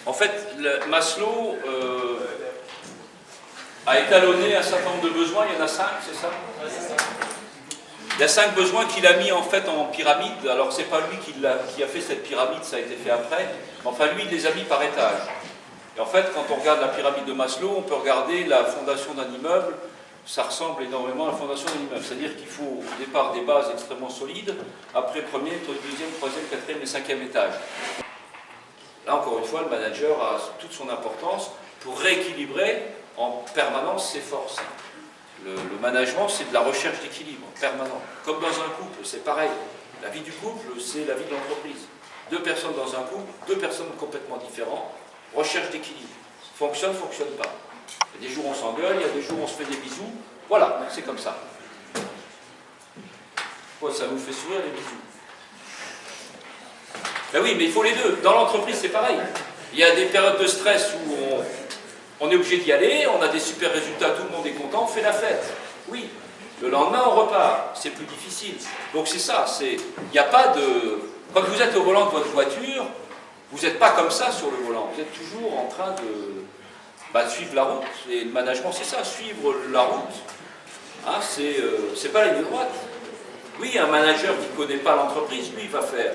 En fait, Maslow a étalonné un certain nombre de besoins, il y en a 5, c'est ça? Il y a 5 besoins qu'il a mis en fait en pyramide. Alors c'est pas lui qui a fait cette pyramide, ça a été fait après. Enfin lui, il les a mis par étage. Et en fait, quand on regarde la pyramide de Maslow, on peut regarder la fondation d'un immeuble. Ça ressemble énormément à la fondation d'un immeuble. C'est-à-dire qu'il faut au départ des bases extrêmement solides, après premier, deuxième, troisième, quatrième et cinquième étage. Là, encore une fois, le manager a toute son importance pour rééquilibrer en permanence ses forces. Le management, c'est de la recherche d'équilibre permanent. Comme dans un couple, c'est pareil. La vie du couple, c'est la vie de l'entreprise. 2 personnes dans un couple, 2 personnes complètement différentes, recherche d'équilibre. Fonctionne, fonctionne pas. Il y a des jours où on s'engueule, il y a des jours où on se fait des bisous. Voilà, c'est comme ça. Quoi, ça vous fait sourire les bisous? Ben oui, mais il faut les deux. Dans l'entreprise, c'est pareil. Il y a des périodes de stress où on est obligé d'y aller, on a des super résultats, tout le monde est content, on fait la fête. Oui. Le lendemain, on repart. C'est plus difficile. Donc c'est ça. Il n'y a pas de... Quand vous êtes au volant de votre voiture, vous n'êtes pas comme ça sur le volant. Vous êtes toujours en train de suivre la route. Et le management, c'est ça, suivre la route. Hein, c'est pas la ligne droite. Oui, un manager qui ne connaît pas l'entreprise, lui, il va faire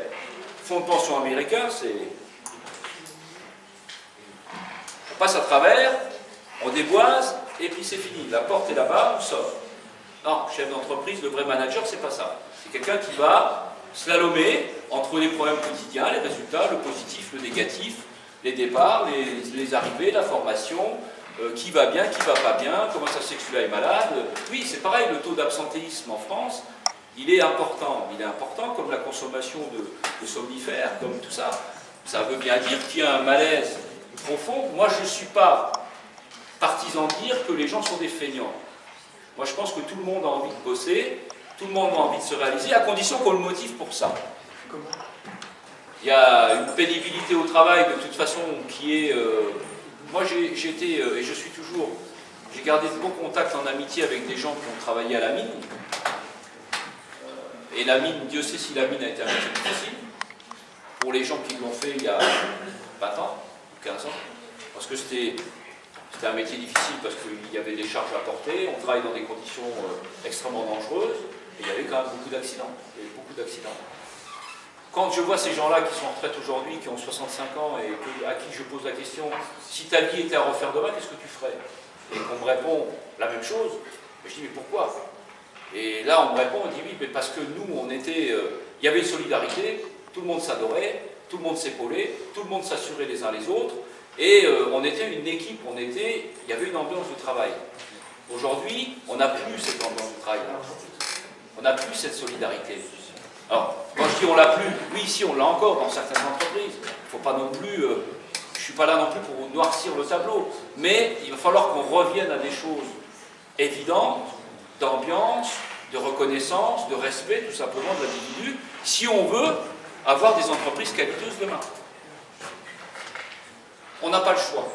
fonds de pension américain, c'est... On passe à travers, on déboise, et puis c'est fini. La porte est là-bas, on sort. Non, chef d'entreprise, le vrai manager, c'est pas ça. C'est quelqu'un qui va slalomer entre les problèmes quotidiens, les résultats, le positif, le négatif, les départs, les arrivées, la formation, qui va bien, qui va pas bien, comment ça se fait que celui-là est malade. Oui, c'est pareil, le taux d'absentéisme en France, il est important. Il est important comme la consommation de somnifères, comme tout ça. Ça veut bien dire qu'il y a un malaise profond. Moi, je ne suis pas partisan de dire que les gens sont des feignants. Moi, je pense que tout le monde a envie de bosser, tout le monde a envie de se réaliser, à condition qu'on le motive pour ça. Il y a une pénibilité au travail, de toute façon, qui est... moi, j'ai été, et je suis toujours... J'ai gardé de bons contacts en amitié avec des gens qui ont travaillé à la mine. Et la mine, Dieu sait si la mine a été un métier difficile. Pour les gens qui l'ont fait il y a 20 ans, 15 ans. Parce que c'était un métier difficile, parce qu'il y avait des charges à porter, on travaille dans des conditions extrêmement dangereuses, et il y avait quand même beaucoup d'accidents. Il y avait beaucoup d'accidents. Quand je vois ces gens-là qui sont en retraite aujourd'hui, qui ont 65 ans, et à qui je pose la question, si ta vie était à refaire demain, qu'est-ce que tu ferais? Et qu'on me répond la même chose, je dis, mais pourquoi? Et là, on me répond, on dit, oui, mais parce que nous, on était... il y avait une solidarité, tout le monde s'adorait, tout le monde s'épaulait, tout le monde s'assurait les uns les autres, et on était une équipe, il y avait une ambiance de travail. Aujourd'hui, on n'a plus cette ambiance de travail. On n'a plus cette solidarité. Alors, quand je dis on l'a plus, oui, ici on l'a encore dans certaines entreprises. Il ne faut pas non plus, je ne suis pas là non plus pour noircir le tableau, mais il va falloir qu'on revienne à des choses évidentes, d'ambiance, de reconnaissance, de respect tout simplement de l'individu, si on veut avoir des entreprises qualiteuses demain. On n'a pas le choix.